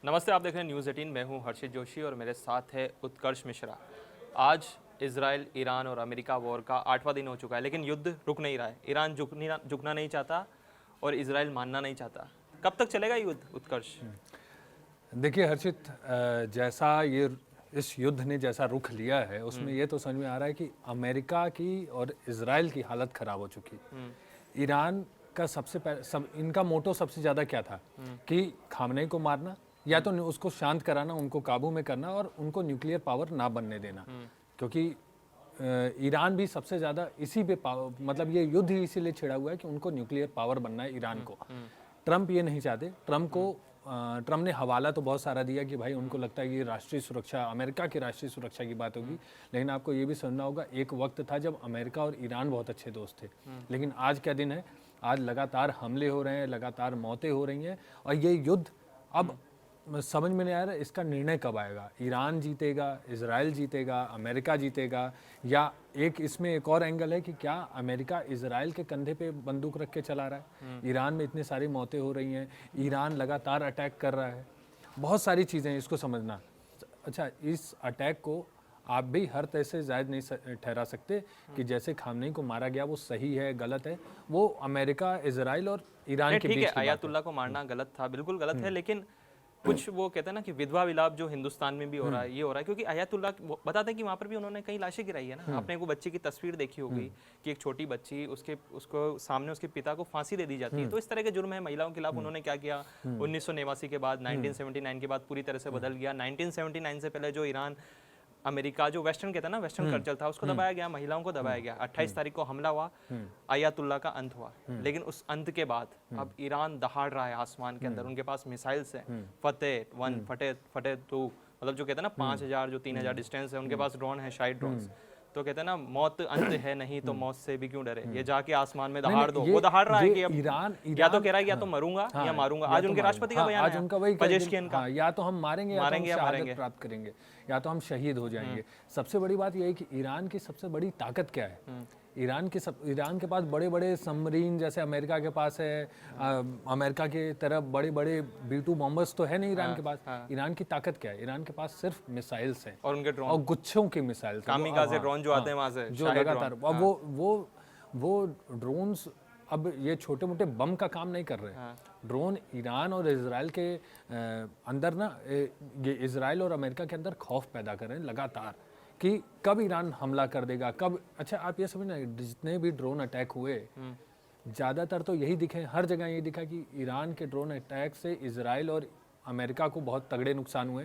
नमस्ते, आप देख रहे हैं न्यूज़ 18। मैं हूं हर्षित जोशी और मेरे साथ है उत्कर्ष मिश्रा। आज इजराइल, ईरान और अमेरिका वॉर का 8वां दिन हो चुका है, लेकिन युद्ध रुक नहीं रहा है। ईरान झुकना नहीं चाहता और इजराइल मानना नहीं चाहता। कब तक चलेगा युद्ध, उत्कर्ष? देखिए हर्षित, जैसा ये इस युद्ध ने जैसा रुख लिया है उसमें ये तो समझ में आ रहा है कि अमेरिका की और इजराइल की हालत खराब हो चुकी है। ईरान का इनका मोटो सबसे ज़्यादा क्या था कि खामनेई को मारना या तो उसको शांत कराना, उनको काबू में करना और उनको न्यूक्लियर पावर ना बनने देना। क्योंकि ईरान भी सबसे ज़्यादा इसी पे मतलब ये युद्ध ही इसीलिए छिड़ा हुआ है कि उनको न्यूक्लियर पावर बनना है ईरान को। ट्रंप ये नहीं चाहते। ट्रंप ने हवाला तो बहुत सारा दिया कि भाई उनको लगता है कि राष्ट्रीय सुरक्षा, अमेरिका की राष्ट्रीय सुरक्षा की बात होगी। लेकिन आपको ये भी समझना होगा, एक वक्त था जब अमेरिका और ईरान बहुत अच्छे दोस्त थे। लेकिन आज क्या दिन है? आज लगातार हमले हो रहे हैं, लगातार मौतें हो रही हैं और ये युद्ध अब समझ में नहीं आ रहा इसका निर्णय कब आएगा। ईरान जीतेगा, इजराइल जीतेगा, अमेरिका जीतेगा, या इसमें एक और एंगल है कि क्या अमेरिका इजराइल के कंधे पे बंदूक रख के चला रहा है। ईरान में इतनी सारी मौतें हो रही हैं, ईरान लगातार अटैक कर रहा है, बहुत सारी चीज़ें हैं, इसको समझना। अच्छा, इस अटैक को आप भी हर तरह से जायज़ नहीं ठहरा सकते कि जैसे खामनेई को मारा गया वो सही है गलत है। वो अमेरिका, इजराइल और ईरान के बीच की बात है। अयातुल्ला को मारना गलत था, बिल्कुल गलत है। लेकिन कुछ वो कहते हैं ना कि विधवा विलाप जो हिंदुस्तान में भी हो रहा है, ये हो रहा है क्योंकि अयातुल्ला बताते हैं कि वहाँ पर भी उन्होंने कई लाशें गिराई है ना। आपने वो बच्चे की तस्वीर देखी होगी कि एक छोटी बच्ची, उसको सामने उसके पिता को फांसी दे दी जाती है। तो इस तरह के जुर्म है महिलाओं के खिलाफ। उन्होंने क्या किया 1989 के बाद, 1979 के बाद पूरी तरह से बदल गया। 1979 से पहले जो ईरान, अमेरिका, जो वेस्टर्न कहता है ना, वेस्टर्न कल्चर था, उसको दबाया गया, महिलाओं को दबाया गया। 28 तारीख को हमला हुआ, अयातुल्ला का अंत हुआ। लेकिन उस अंत के बाद अब ईरान दहाड़ रहा है आसमान के अंदर। उनके पास मिसाइल्स हैं, फतेह 1, फतेह 2, मतलब जो कहते हैं ना 5000 जो 3000 डिस्टेंस है। उनके पास ड्रोन है, शायद ड्रोन्स। तो कहते हैं ना, मौत अंत है नहीं तो मौत से भी क्यों डरे, ये जाके आसमान में दहाड़ दो। वो दहाड़ रहा है कि अब ईरान या तो कह रहा है या तो मरूंगा या मारूंगा। आज उनके राष्ट्रपति का बयान है, पेजेश्कियन का, या तो हम मारेंगे या तो हम शहादत प्राप्त करेंगे, या तो हम शहीद हो जाएंगे। सबसे बड़ी बात यह है कि ईरान की सबसे बड़ी ताकत क्या है। ईरान के पास बड़े बड़े सबमरीन, जैसे अमेरिका के पास है, अमेरिका के तरफ बड़े बड़े B-2 बॉम्बर्स तो है नहीं ईरान के पास। ईरान की ताकत क्या है? ईरान के पास सिर्फ मिसाइल्स हैं और उनके ड्रोन, और गुच्छों की मिसाइल्स, कामिकाज़े ड्रोन जो आते हैं वहां से, जो लगातार वो ड्रोन्स अब ये छोटे मोटे बम का काम नहीं कर रहे। ड्रोन ईरान और इजराइल के अंदर ना, ये इजराइल और अमेरिका के अंदर खौफ पैदा कर रहे हैं लगातार कि कब ईरान हमला कर देगा, कब। अच्छा, आप ये समझना, जितने भी ड्रोन अटैक हुए ज़्यादातर तो यही दिखे, हर जगह यही दिखा कि ईरान के ड्रोन अटैक से इजराइल और अमेरिका को बहुत तगड़े नुकसान हुए।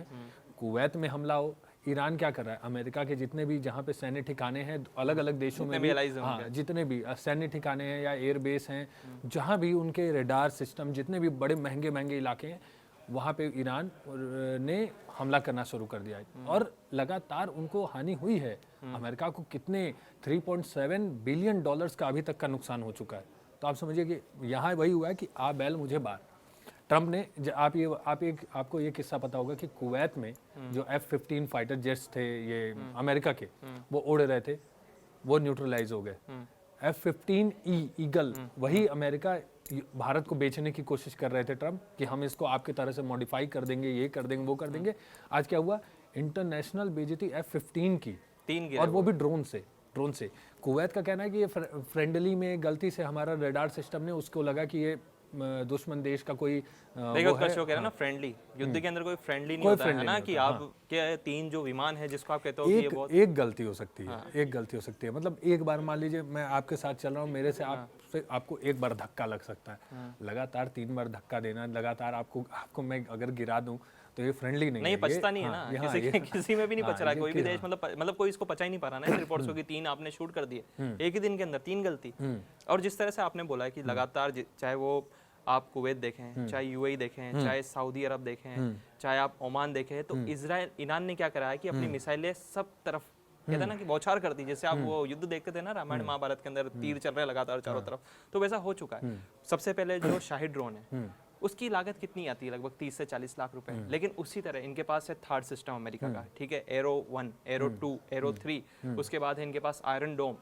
कुवैत में हमला हो, ईरान क्या कर रहा है? अमेरिका के जितने भी जहाँ पे सैन्य ठिकाने हैं अलग अलग देशों में भी, हाँ, जितने भी सैन्य ठिकाने हैं या एयरबेस हैं, जहाँ भी उनके रडार सिस्टम, जितने भी बड़े महंगे महंगे इलाके हैं, वहाँ पे ईरान ने हमला करना शुरू कर दिया है और लगातार उनको हानि हुई है। अमेरिका को कितने 3.7 बिलियन डॉलर्स का अभी तक का नुकसान हो चुका है। तो आप समझिए कि यहाँ वही हुआ है कि आ बैल मुझे बार। ट्रंप ने, आपको ये किस्सा पता होगा कि कुवैत में जो F-15 फाइटर जेट्स थे, ये अमेरिका के, वो उड़ रहे थे, वो न्यूट्रलाइज हो गए। F-15E ईगल, वही अमेरिका भारत को बेचने की कोशिश कर रहे थे ट्रंप कि हम इसको आपकी तरह से मॉडिफाई कर देंगे, ये कर देंगे, वो कर देंगे। आज क्या हुआ? इंटरनेशनल बेइज्जती F-15 की, 3 और वो भी ड्रोन से। कुवैत का कहना है कि ये फ्रेंडली में गलती से हमारा रडार सिस्टम ने उसको लगा कि ये दुश्मन देश का कोई वो कह रहा ना, फ्रेंडली युद्ध के अंदर कोई फ्रेंडली नहीं होता है ना, कि आप के 3 जो विमान है जिसको आप कहते हो कि ये बहुत एक गलती हो सकती है। एक गलती हो सकती है, मतलब एक बार मान लीजिए मैं आपके साथ चल रहा हूँ, मेरे से आपको एक बार धक्का लग सकता है। लगातार 3 बार धक्का देना, लगातार आपको मैं अगर गिरा दूं तो ये फ्रेंडली नहीं पचता नहीं है ना, किसी में भी नहीं पच रहा है कोई भी देश। मतलब कोई इसको पचा ही नहीं पा रहा ना। रिपोर्ट्स होगी 3 आपने शूट कर दिए एक ही दिन के अंदर, 3 गलती। और जिस तरह से आपने बोला है कि लगातार, चाहे वो आप कुवैत देखें, चाहे UAE देखें, चाहे सऊदी अरब देखें, चाहे आप ओमान देखें, तो ईरान ने क्या करा है कि अपनी मिसाइलें सब तरफ, कहते हैं ना कि बौछार कर दी। जैसे आप वो युद्ध देखते थे ना रामायण महाभारत के अंदर, तीर चल रहे हैं लगातार चारों तरफ, तो वैसा हो चुका है। सबसे पहले जो शाहिद ड्रोन है, उसकी लागत कितनी आती है? लगभग 30 से 40 लाख रुपए। लेकिन उसी तरह इनके पास है थर्ड सिस्टम अमेरिका का, ठीक है, एरो 1, एरो 2, एरो 3, उसके बाद है इनके पास आयरन डोम।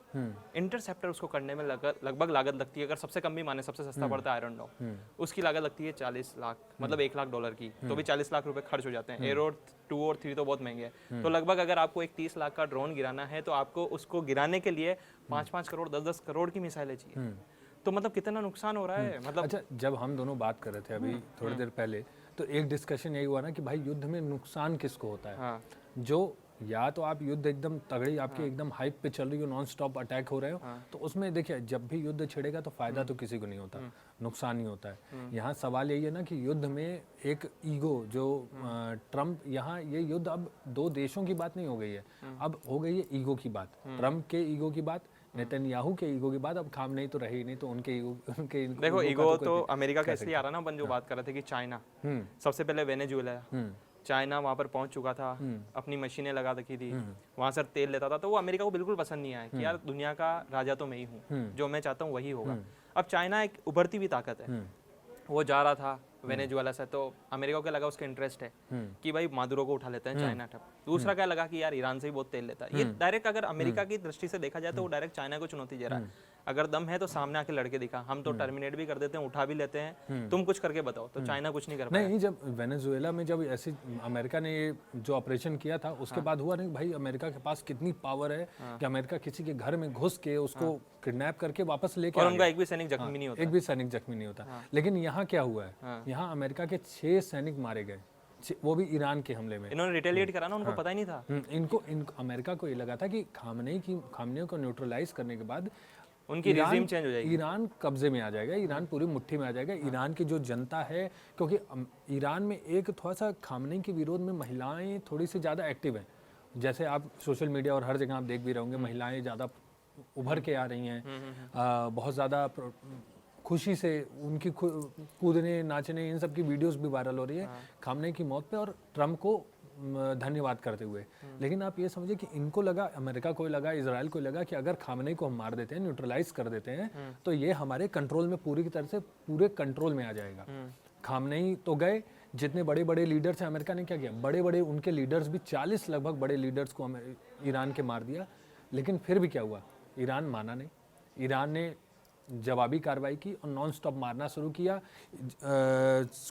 इंटरसेप्टर उसको करने में लगभग लागत लगती है, अगर सबसे कम भी माने, सबसे सस्ता पड़ता है आयरन डोम, उसकी लागत लगती है 40 लाख, मतलब $1 लाख की, तो भी 40 लाख रुपए खर्च हो जाते हैं। एरो 2 और 3 तो बहुत महंगे हैं, तो लगभग अगर आपको एक 30 लाख का ड्रोन गिराना है तो आपको उसको गिराने के लिए 5-5 करोड़ 10-10 करोड़ की मिसाइलें चाहिए। तो मतलब कितना नुकसान हो रहा है, मतलब। अच्छा, जब हम दोनों बात कर रहे थे अभी थोड़ी देर पहले, तो एक डिस्कशन यही हुआ ना कि भाई युद्ध में नुकसान किसको होता है? हाँ। जो या तो आप युद्ध एकदम तगड़ी आपकी एकदम हाइप पे चल रही हो, नॉन स्टॉप अटैक हो रहे हो, तो उसमें देखिए जब भी युद्ध छिड़ेगा तो फायदा तो किसी को नहीं होता, नुकसान ही होता है। यहाँ सवाल यही है ना कि युद्ध में एक ईगो जो ट्रम्प, यहाँ ये युद्ध अब दो देशों की बात नहीं हो गई है, अब हो गई है ईगो की बात, ट्रम्प के ईगो की बात, नेतन्याहू के ईगो की बात। अब काम नहीं तो रही नहीं, तो उनके ईगो, उनके देखो ईगो तो अमेरिका का इसलिए आ रहा ना, अपन जो बात कर रहे थे कि चाइना सबसे पहले वेनेजुएला, चाइना वहां पर पहुंच चुका था, अपनी मशीनें लगा रखी थी, वहां से तेल लेता था, तो वो अमेरिका को बिल्कुल पसंद नहीं आया कि यार दुनिया का राजा तो मैं ही हूँ, जो मैं चाहता हूँ वही होगा। अब चाइना एक उभरती हुई ताकत है, वो जा रहा था वेनेजुएला से, तो अमेरिका को क्या लगा, उसका इंटरेस्ट है कि भाई मादुरो को उठा लेते हैं चाइना ठप। दूसरा क्या लगा कि यार ईरान से भी बहुत तेल लेता है। ये डायरेक्ट अगर अमेरिका की दृष्टि से देखा जाए तो वो डायरेक्ट चाइना को चुनौती दे रहा है। अगर दम है तो सामने आके लड़के दिखा, हम तो टर्मिनेट भी कर देते हैं, उठा भी लेते हैं, तुम कुछ करके बताओ। तो चाइना कुछ नहीं कर पाया। नहीं, जब वेनेजुएला में जब ऐसे अमेरिका ने ये जो ऑपरेशन किया था, उसके बाद हुआ नहीं भाई अमेरिका के पास कितनी पावर है कि अमेरिका किसी के घर में घुस के उसको किडनैप करके वापस लेके, और उनका एक भी सैनिक जख्मी नहीं होता, एक भी सैनिक जख्मी नहीं होता। लेकिन यहाँ क्या हुआ है, यहाँ अमेरिका के 6 सैनिक मारे गए, वो भी ईरान के हमले में। इन्होंने रिटेलिएट करा ना, उनको पता ही नहीं था। इनको अमेरिका को ये लगा था कि खामनेई को न्यूट्रलाइज करने के बाद उनकी रिजीम चेंज हो जाएगी, ईरान कब्जे में आ जाएगा, ईरान पूरी मुट्ठी में आ जाएगा। ईरान की जो जनता है, क्योंकि ईरान में एक थोड़ा सा खामनेई के विरोध में महिलाएं थोड़ी सी ज़्यादा एक्टिव हैं, जैसे आप सोशल मीडिया और हर जगह आप देख भी रहोगे, महिलाएं ज़्यादा उभर के आ रही हैं, बहुत ज़्यादा खुशी से उनकी कूदने नाचने इन सब की वीडियोस भी वायरल हो रही है खामनेई की मौत पे और ट्रम्प को धन्यवाद करते हुए। लेकिन आप ये समझिए कि इनको लगा, अमेरिका को लगा, इजराइल को लगा कि अगर खामनेई को हम मार देते हैं, न्यूट्रलाइज कर देते हैं, तो ये हमारे कंट्रोल में पूरी तरह से पूरे कंट्रोल में आ जाएगा। खामनेई तो गए, जितने बड़े बड़े लीडर्स हैं, अमेरिका ने क्या किया, बड़े बड़े उनके लीडर्स भी 40 लगभग बड़े लीडर्स को ईरान के मार दिया। लेकिन फिर भी क्या हुआ, ईरान माना नहीं, ईरान ने जवाबी कार्रवाई की और नॉन स्टॉप मारना शुरू किया।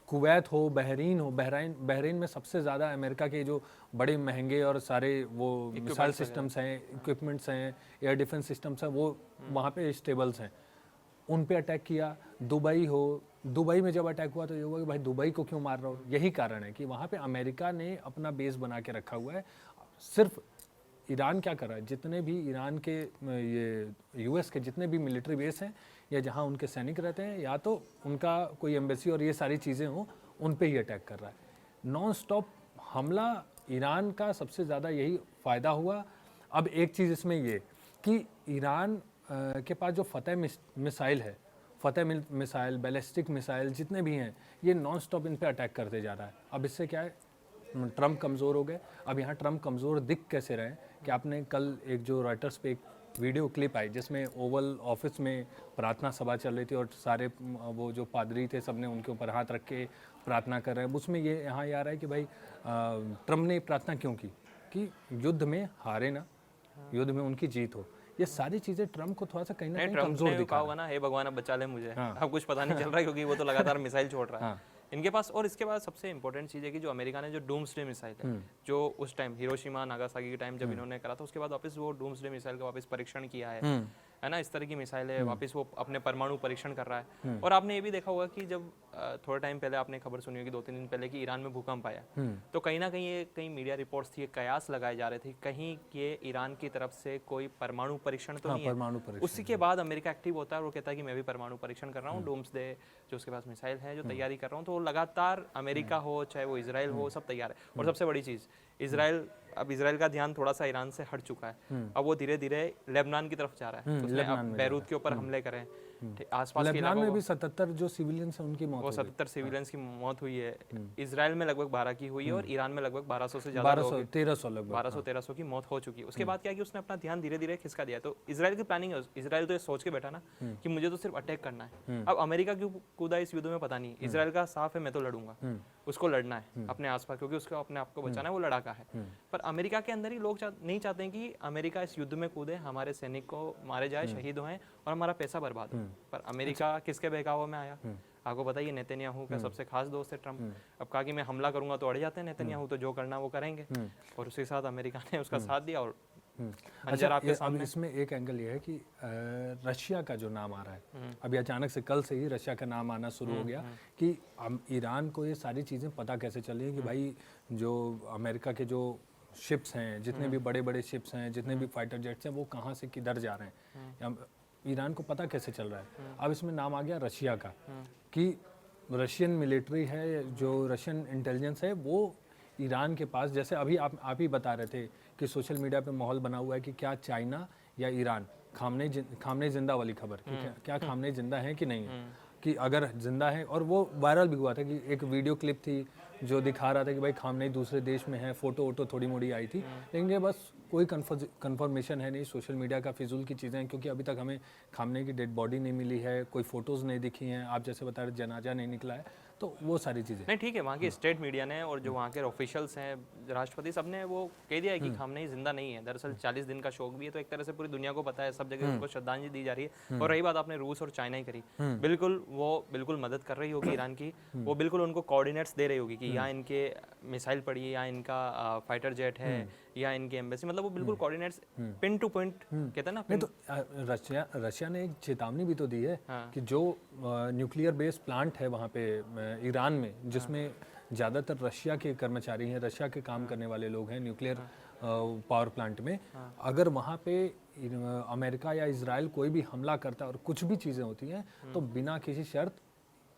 कुवैत हो, बहरीन हो, बहरीन में सबसे ज़्यादा अमेरिका के जो बड़े महंगे और सारे वो मिसाइल सिस्टम्स हैं, इक्विपमेंट्स हैं, एयर डिफेंस सिस्टम्स हैं, वो वहाँ पे स्टेबल्स हैं, उन पे अटैक किया। दुबई हो, दुबई में जब अटैक हुआ तो ये हुआ कि भाई दुबई को क्यों मार रहा हो। यही कारण है कि वहाँ पे अमेरिका ने अपना बेस बना के रखा हुआ है। सिर्फ ईरान क्या कर रहा है, जितने भी ईरान के ये यूएस के जितने भी मिलिट्री बेस हैं या जहाँ उनके सैनिक रहते हैं, या तो उनका कोई एम्बेसी और ये सारी चीज़ें हों, उन पे ही अटैक कर रहा है। नॉन स्टॉप हमला ईरान का सबसे ज़्यादा यही फ़ायदा हुआ। अब एक चीज़ इसमें ये कि ईरान के पास जो फतेह मिसाइल है, फतेह मिसाइल, बैलिस्टिक मिसाइल जितने भी हैं, ये नॉन स्टॉप इन पे अटैक करते जा रहा है। अब इससे क्या है, ट्रम्प कमज़ोर हो गए। अब यहाँ ट्रम्प कमज़ोर दिख कैसे रहे कि आपने कल एक जो रॉयटर्स पे एक वीडियो क्लिप आई जिसमें ओवल ऑफिस में प्रार्थना सभा चल रही थी और सारे वो जो पादरी थे सबने उनके ऊपर हाथ रख के प्रार्थना कर रहे हैं। उसमें ये यहाँ आ रहा है कि भाई ट्रम्प ने प्रार्थना क्यों की कि युद्ध में हारे ना, युद्ध में उनकी जीत हो। ये सारी चीज़ें ट्रम्प को थोड़ा सा कहीं ना कहीं कमज़ोर दिखा होगा ना, हे भगवान अब बचा ले मुझे। अब कुछ पता नहीं चल रहा है क्योंकि वो तो लगातार मिसाइल छोड़ रहा है इनके पास। और इसके बाद सबसे इंपॉर्टेंट चीज़ है कि जो अमेरिका ने जो डूम्सडे मिसाइल है, जो उस टाइम हिरोशिमा नागासाकी के टाइम जब इन्होंने करा था, उसके बाद वापस वो डूम्सडे मिसाइल का वापस परीक्षण किया है ना, इस तरह की मिसाइल है, वापस वो अपने परमाणु परीक्षण कर रहा है। और आपने ये भी देखा होगा कि जब थोड़ा टाइम पहले आपने खबर सुनी होगी 2-3 दिन पहले कि ईरान में भूकंप आया, तो कहीं ना कहीं ये कई मीडिया रिपोर्ट्स थी, कयास लगाए जा रहे थे कहीं ये ईरान की तरफ से कोई परमाणु परीक्षण तो नहीं है। उसी के बाद अमेरिका एक्टिव होता है और वो कहता है कि मैं भी परमाणु परीक्षण कर रहा हूँ, डूम्सडे जो उसके पास मिसाइल है जो तैयारी कर रहा हूँ। तो लगातार अमेरिका हो चाहे वो इजराइल हो, सब तैयार है। और सबसे बड़ी चीज़ इजराइल, अब इजराइल का ध्यान थोड़ा सा ईरान से हट चुका है, अब वो धीरे धीरे लेबनान की तरफ जा रहा है। उसने अब बैरूत के ऊपर हमले करें, आसपास के लेबनान में भी 77 जो सिविलियंस हैं उनकी मौत वो हो गई। 77 सिविलियंस की मौत हुई है। इसराइल में लगभग 12 की हुई है और ईरान में लगभग 1200 से ज्यादा लोग 1300 लगभग। 1200-1300 की मौत हो चुकी है। उसके बाद क्या है कि उसने अपना ध्यान धीरे धीरे खिसका दिया। तो इसराइल की प्लानिंग है, इसराइल तो ये सोच के बैठा ना कि मुझे तो सिर्फ अटैक करना है। अब अमेरिका क्यों कूदा इस युद्ध में पता नहीं, इसराइल का साफ है मैं तो लड़ूंगा, उसको लड़ना है अपने आसपास, क्योंकि उसको अपने आप को बचाना है, वो लड़ाका है। पर अमेरिका के अंदर ही लोग नहीं चाहते हैं कि अमेरिका इस युद्ध में कूदे, हमारे सैनिक को मारे जाए, शहीद हों और हमारा पैसा बर्बाद हो। पर अमेरिका किसके बहकावे में आया? आपको पता ही है, नेतन्याहू का सबसे खास दोस्त है ट्रम्प। अब कहा कि मैं हमला करूंगा तो अड़ जाते हैं नेतन्याहू, तो जो करना वो करेंगे। और उसके साथ अमेरिका ने उसका साथ दिया और अच्छा, अब इसमें एक एंगल ये है कि रशिया का जो नाम आ रहा है, अभी अचानक से कल से ही रशिया का नाम आना शुरू हो गया कि ईरान को ये सारी चीज़ें पता कैसे चली कि भाई जो अमेरिका के जो शिप्स हैं, जितने भी बड़े बड़े शिप्स हैं, जितने भी फाइटर जेट्स हैं, वो कहाँ से किधर जा रहे हैं, ईरान को पता कैसे चल रहा है। अब इसमें नाम आ गया रशिया का कि रशियन मिलिट्री है, जो रशियन इंटेलिजेंस है वो ईरान के पास, जैसे अभी आप ही बता रहे थे कि सोशल मीडिया पे माहौल बना हुआ है कि क्या चाइना या ईरान, खामने जिंदा वाली खबर कि क्या खामने जिंदा है कि नहीं है, कि अगर जिंदा है, और वो वायरल भी हुआ था कि एक वीडियो क्लिप थी जो दिखा रहा था कि भाई खामने दूसरे देश में है, फोटो वोटो थोड़ी मोड़ी आई थी, लेकिन ये बस कोई कंफर्मेशन है नहीं, सोशल मीडिया का फिजूल की चीज़ें हैं, क्योंकि अभी तक हमें खामने की डेड बॉडी नहीं मिली है, कोई फोटोज़ नहीं दिखी हैं, आप जैसे बता रहे जनाजा नहीं निकला है, तो वो सारी चीज़ें नहीं ठीक है। वहाँ की स्टेट मीडिया ने और जो वहाँ के ऑफिशियल्स हैं, राष्ट्रपति, सब ने वो कह दिया है कि खामनेई जिंदा नहीं है। दरअसल 40 दिन का शोक भी है, तो एक तरह से पूरी दुनिया को पता है, सब जगह उनको श्रद्धांजलि दी जा रही है। और रही बात आपने रूस और चाइना ही करी, बिल्कुल वो बिल्कुल मदद कर रही होगी ईरान की, वो बिल्कुल उनको कोऑर्डिनेट्स दे रही होगी कि यहाँ इनके मिसाइल पड़ी है, यहाँ इनका फाइटर जेट है, या इनकी एम्बेसी, मतलब वो बिल्कुल कोऑर्डिनेट्स पिन टू पॉइंट कहते हैं ना। नहीं तो रशिया ने एक चेतावनी भी तो दी है कि जो न्यूक्लियर बेस्ड प्लांट है वहाँ पे ईरान में, जिसमें ज़्यादातर रशिया के कर्मचारी हैं, रशिया के काम करने वाले लोग हैं न्यूक्लियर पावर प्लांट में, अगर वहाँ पे अमेरिका या इजराइल कोई भी हमला करता है और कुछ भी चीज़ें होती हैं, तो बिना किसी शर्त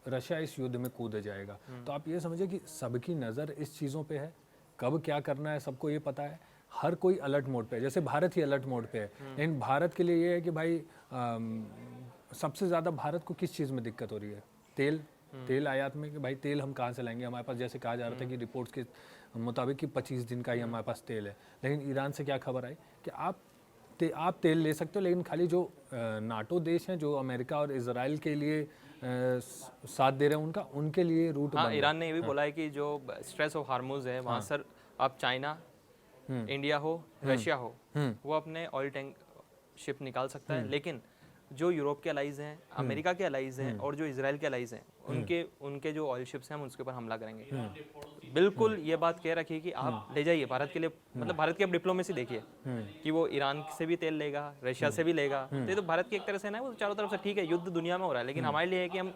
रशिया इस युद्ध में कूद जाएगा। तो आप ये समझिए कि सबकी नज़र इस चीज़ों पे है, कब क्या करना है सबको ये पता है, हर कोई अलर्ट मोड पे है, जैसे भारत ही अलर्ट मोड पे है। लेकिन भारत के लिए ये है कि भाई सबसे ज़्यादा भारत को किस चीज़ में दिक्कत हो रही है? तेल आयात में, कि भाई तेल हम कहाँ से लाएंगे, हमारे पास जैसे कहा जा रहा था कि रिपोर्ट्स के मुताबिक कि 25 दिन का ही हमारे पास तेल है, लेकिन ईरान से क्या खबर आई कि आप तेल ले सकते हो, लेकिन खाली जो नाटो देश हैं, जो अमेरिका और इजराइल के लिए साथ दे रहे हैं, उनके लिए रूट। हाँ, ईरान ने ये भी बोला है कि जो स्ट्रेस ऑफ हार्मुज है वहाँ सर, अब चाइना, इंडिया हो, रशिया हो, वो अपने ऑयल टैंक शिप निकाल सकता है, लेकिन जो यूरोप के अलाइज हैं, अमेरिका के अलाइज हैं और जो इजराइल के अलाइज हैं, उनके जो ऑयल शिप्स हैं हम उसके ऊपर हमला करेंगे। बिल्कुल ये बात कह रखी है कि आप ले जाइए भारत के लिए, मतलब भारत की अब डिप्लोमेसी देखिए कि वो ईरान से भी तेल लेगा, रशिया से भी लेगा, तो भारत की एक तरह से ना वो चारों तरफ से ठीक है, युद्ध दुनिया में हो रहा है, लेकिन हमारे लिए है कि हम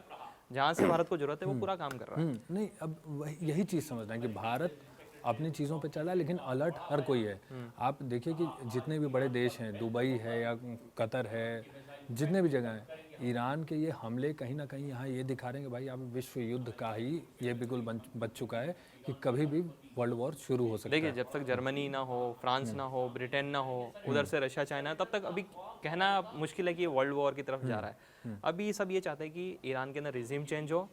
जहाँ से भारत को जरूरत है वो पूरा काम कर रहा है। नहीं, अब यही चीज़ समझना है कि भारत अपनी चीज़ों पे चला है, लेकिन अलर्ट हर कोई है। आप देखिए कि जितने भी बड़े देश हैं, दुबई है या कतर है, जितने भी जगह हैं, ईरान के ये हमले कहीं ना कहीं यहाँ ये दिखा रहे हैं कि भाई अब विश्व युद्ध का ही ये बिल्कुल बच चुका है कि कभी भी वर्ल्ड वॉर शुरू हो सकता है। देखिए, जब तक जर्मनी ना हो, फ्रांस ना हो, ब्रिटेन ना हो, उधर से रशिया, चाइना, तब तक अभी कहना मुश्किल है कि ये वर्ल्ड वॉर की तरफ जा रहा है। अभी सब ये चाहते हैं कि ईरान के अंदर रिजीम चेंज हो,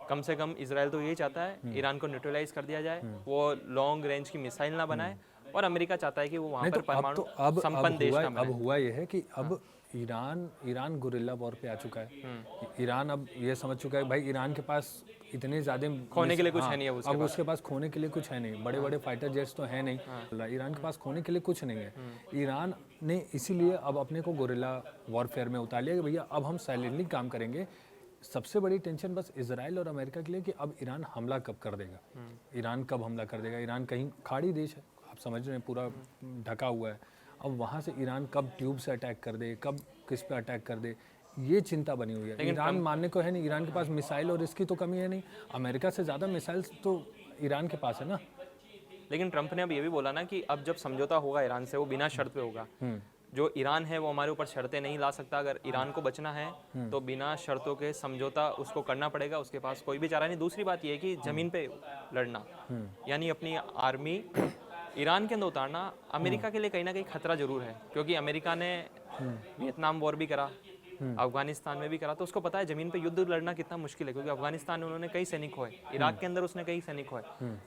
कम से कम इजराइल तो यही चाहता है ईरान को न्यूट्रलाइज कर दिया जाए, वो लॉन्ग रेंज की मिसाइल ना बनाए, और अमेरिका चाहता है कि वो वहाँ पर परमाणु संपन्न देश ना बने। अब हुआ ये है कि अब ईरान गुरिल्ला वॉर पे आ चुका है। ईरान अब ये समझ चुका है भाई ईरान के पास इतने ज़्यादा खोने के लिए कुछ है नहीं है अब उसके पास खोने के लिए कुछ है नहीं, बड़े बड़े फाइटर जेट्स तो है नहीं, ईरान के पास खोने के लिए कुछ नहीं है। ईरान ने इसीलिए अब अपने को गुरिल्ला वॉरफेयर में उतार लिया कि भैया अब हम साइलेंटली काम करेंगे। सबसे बड़ी टेंशन बस इजराइल और अमेरिका के लिए कि अब ईरान हमला कब कर देगा, ईरान कब हमला कर देगा। ईरान कहीं खाड़ी देश है, आप समझ रहे हैं, पूरा ढका हुआ है। अब वहाँ से ईरान कब ट्यूब से अटैक कर दे, कब किस पे अटैक कर दे, ये चिंता बनी हुई है। ईरान मानने को है नहीं, ईरान के पास मिसाइल और इसकी तो कमी है नहीं, अमेरिका से ज़्यादा मिसाइल्स तो ईरान के पास है ना। लेकिन ट्रंप ने अब ये भी बोला ना कि अब जब समझौता होगा ईरान से, वो बिना शर्त पे होगा। जो ईरान है वो हमारे ऊपर शर्तें नहीं ला सकता, अगर ईरान को बचना है तो बिना शर्तों के समझौता उसको करना पड़ेगा, उसके पास कोई भी चारा नहीं। दूसरी बात ये है कि ज़मीन पे लड़ना, यानी अपनी आर्मी ईरान के अंदर उतारना, अमेरिका के लिए कहीं ना कहीं खतरा जरूर है, क्योंकि अमेरिका ने वियतनाम वॉर भी करा, अफगानिस्तान में भी करा, तो उसको पता है जमीन पे युद्ध लड़ना कितना मुश्किल है, क्योंकि अफगानिस्तान में उन्होंने कई सैनिक खोए, इराक के अंदर उसने कई सैनिक खोए।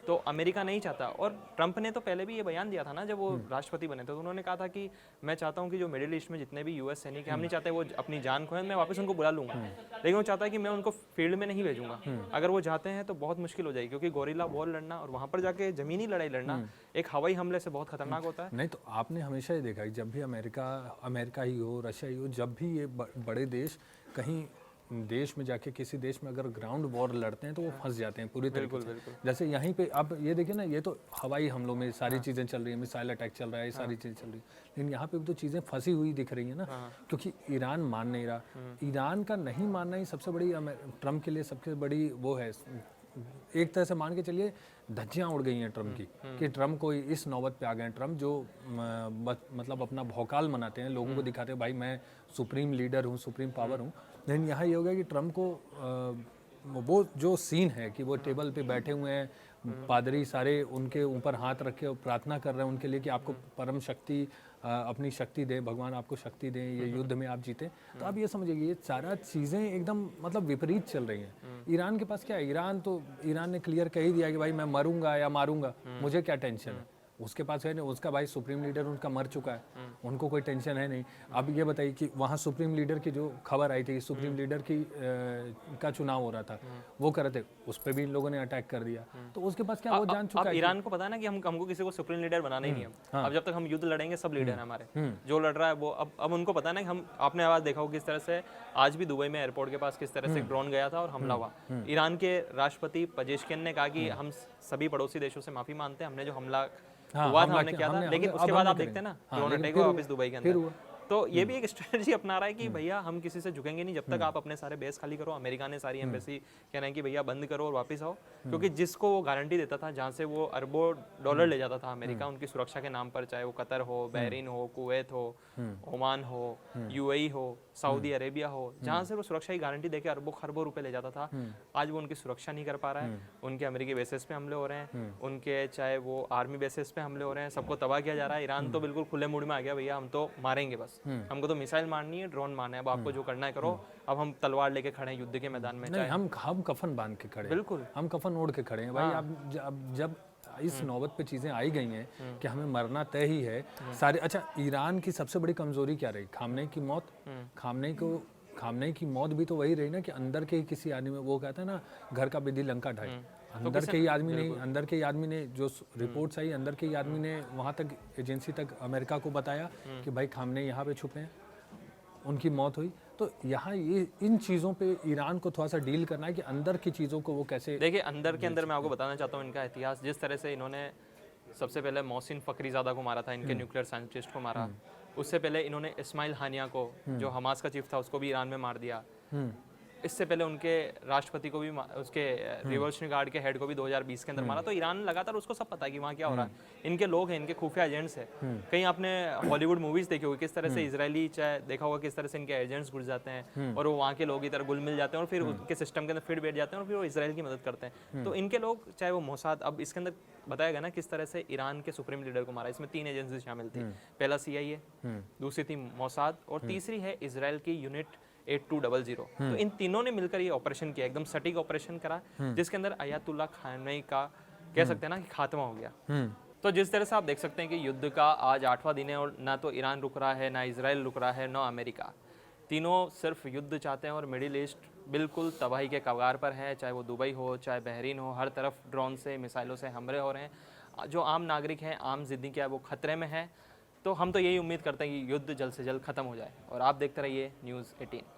तो अमेरिका नहीं चाहता, और ट्रंप ने तो पहले भी ये बयान दिया था ना जब वो राष्ट्रपति बने थे, तो उन्होंने कहा था कि मैं चाहता हूँ कि जो मिडिल ईस्ट में जितने भी यूएस सैनिक हैं, हम नहीं चाहते वो अपनी जान खोएं, मैं वापस उनको बुला लूंगा, लेकिन वो चाहता है कि मैं उनको फील्ड में नहीं भेजूंगा। अगर वो जाते हैं तो बहुत मुश्किल हो जाएगी, क्योंकि गोरिल्ला वॉर लड़ना और वहाँ पर जाके जमीनी लड़ाई लड़ना एक हवाई हमले से बहुत खतरनाक होता है। नहीं तो आपने हमेशा ही देखा है जब भी अमेरिका ही हो, रशिया ही हो, जब भी ये बड़े देश कहीं देश में जाके किसी देश में अगर ग्राउंड वॉर लड़ते हैं तो वो फंस जाते हैं पूरी तरीके से। जैसे यहीं पे अब ये देखिए ना, ये तो हवाई हमलों में सारी चीज़ें चल रही हैं, मिसाइल अटैक चल रहा है, ये सारी चीज़ें चल रही है, लेकिन यहाँ पे भी तो चीज़ें फंसी हुई दिख रही हैं ना, क्योंकि ईरान मान नहीं रहा। ईरान का नहीं मानना ही सबसे बड़ी ट्रम्प के लिए सबसे बड़ी वो है, एक तरह से मान के चलिए धज्जियाँ उड़ गई हैं ट्रम्प की, कि ट्रम्प को इस नौबत पे आ गए हैं। ट्रम्प जो मतलब अपना भौकाल मनाते हैं, लोगों को दिखाते हैं भाई मैं सुप्रीम लीडर हूँ, सुप्रीम पावर हूँ, लेकिन यहाँ ये हो गया कि ट्रम्प को वो जो सीन है कि वो टेबल पे बैठे हुए हैं, पादरी सारे उनके ऊपर हाथ रखे और प्रार्थना कर रहे हैं उनके लिए कि आपको परम शक्ति अपनी शक्ति दे, भगवान आपको शक्ति दें, ये युद्ध में आप जीते। तो आप ये समझिए ये सारा चीज़ें एकदम मतलब विपरीत चल रही हैं। ईरान के पास क्या है, ईरान ने क्लियर कह ही दिया कि भाई मैं मरूंगा या मारूंगा, मुझे क्या टेंशन है। उसके पास है नहीं, उसका भाई सुप्रीम लीडर उनका मर चुका है, उनको कोई टेंशन है नहीं। अब ये बताइए कि वहाँ सुप्रीम लीडर की जो खबर आई थी, सुप्रीम लीडर की का चुनाव हो रहा था, वो कर रहे थे, उस पर भी इन लोगों ने अटैक कर दिया। तो उसके पास क्या वो जान चुका है। ईरान को पता है ना कि हमको किसी को सुप्रीम लीडर बनाना ही नहीं है। अब जब तक हम युद्ध लड़ेंगे सब लीडर हैं हमारे, जो लड़ रहा है वो अब उनको पता है ना कि हम, आपने आवाज देखा हो किस तरह से आज भी दुबई में एयरपोर्ट के पास किस तरह से ड्रोन गया था और हमला हुआ। ईरान के राष्ट्रपति पेजेश्किन ने कहा कि हम सभी पड़ोसी देशों से माफी मांगते हैं, हमने जो हमला हुआ था हमने किया था, लेकिन उसके बाद आप देखते हैं ना ड्रोन अटैक हुआ वापस दुबई के अंदर। तो ये भी एक स्ट्रेटजी अपना रहा है कि भैया हम किसी से झुकेंगे नहीं जब तक आप अपने सारे बेस खाली करो। अमेरिका ने सारी एम्बेसी कह रहे हैं कि भैया बंद करो और वापस आओ, क्योंकि जिसको वो गारंटी देता था, जहाँ से वो अरबों डॉलर ले जाता था अमेरिका उनकी सुरक्षा के नाम पर, चाहे वो कतर हो, बहरीन हो, कुवैत हो, ओमान हो, यूएई हो, सऊदी अरेबिया हो, जहाँ से वो सुरक्षा की गारंटी देके अरबों खरबों रुपए ले जाता था, आज वो उनकी सुरक्षा नहीं कर पा रहा है। उनके अमेरिकी बेसिस पे हमले हो रहे हैं, उनके चाहे वो आर्मी बेसिस पे हमले हो रहे हैं, सबको तबाह किया जा रहा है। ईरान तो बिल्कुल खुले मूड में आ गया, भैया हम तो मारेंगे बस, हमको तो मिसाइल मारनी है, ड्रोन मारना है, अब आपको जो करना है करो। अब हम तलवार लेके खड़े हैं युद्ध के मैदान में। नहीं, हम कफन बांध के खड़े हैं, बिल्कुल हम कफन ओढ़ के खड़े हैं भाई। अब जब इस नौबत पे चीजें आई गई हैं कि हमें मरना तय ही है सारे। अच्छा, ईरान की सबसे बड़ी कमजोरी क्या रही? खामनेई की मौत। खामनेई की मौत भी तो वही रही ना कि अंदर के ही किसी आदमी में, वो कहता है ना घर का बिल्ली लंका ढाई, अंदर के ही आदमी ने जो रिपोर्ट्स आई, अंदर के ही आदमी ने वहाँ तक एजेंसी तक अमेरिका को बताया कि भाई खामनेई यहाँ पे छुपे हैं, उनकी मौत हुई। तो यहाँ ये इन चीज़ों पे ईरान को थोड़ा सा डील करना है कि अंदर की चीज़ों को वो कैसे। देखिए अंदर के अंदर मैं आपको बताना चाहता हूँ इनका इतिहास। जिस तरह से इन्होंने सबसे पहले मोहसिन फखरीज़ादा को मारा था, इनके न्यूक्लियर साइंटिस्ट को मारा, उससे पहले इन्होंने इस्माइल हानिया को जो हमास का चीफ था उसको भी ईरान में मार दिया। इससे पहले उनके राष्ट्रपति को भी, उसके रिवॉल्यूशनरी गार्ड के हेड को भी 2020 के अंदर मारा। तो ईरान लगातार उसको सब पता है कि वहाँ क्या हो रहा है। इनके लोग हैं, इनके खुफिया एजेंट्स हैं। कहीं आपने हॉलीवुड मूवीज देखी होगी किस तरह से इजरायली, चाहे देखा होगा किस तरह से इनके एजेंट्स घुस जाते हैं और वो वहाँ के लोग इधर घुल मिल जाते हैं और फिर उनके सिस्टम के अंदर फिर बैठ जाते हैं और फिर वो इसराइल की मदद करते हैं। तो इनके लोग, चाहे वो मोसाद, अब इसके अंदर बताया गया ना किस तरह से ईरान के सुप्रीम लीडर को मारा। इसमें 3 एजेंसी शामिल थी। पहला CIA, दूसरी थी मोसाद और तीसरी है इसराइल की यूनिट 8200। तो इन तीनों ने मिलकर ये ऑपरेशन किया, एकदम सटीक ऑपरेशन करा, जिसके अंदर अयातुल्ला खामेनी का कह सकते हैं ना कि खात्मा हो गया। तो जिस तरह से आप देख सकते हैं कि युद्ध का आज 8वां दिन है और ना तो ईरान रुक रहा है, ना इजराइल रुक रहा है, ना अमेरिका। तीनों सिर्फ युद्ध चाहते हैं और मिडिल ईस्ट बिल्कुल तबाही के कगार पर है। चाहे वो दुबई हो, चाहे बहरीन हो, हर तरफ ड्रोन से, मिसाइलों से हमले हो रहे हैं। जो आम नागरिक हैं, आम जिंदगी है, वो खतरे में है। तो हम तो यही उम्मीद करते हैं कि युद्ध जल्द से जल्द खत्म हो जाए। और आप देखते रहिए न्यूज़ 18।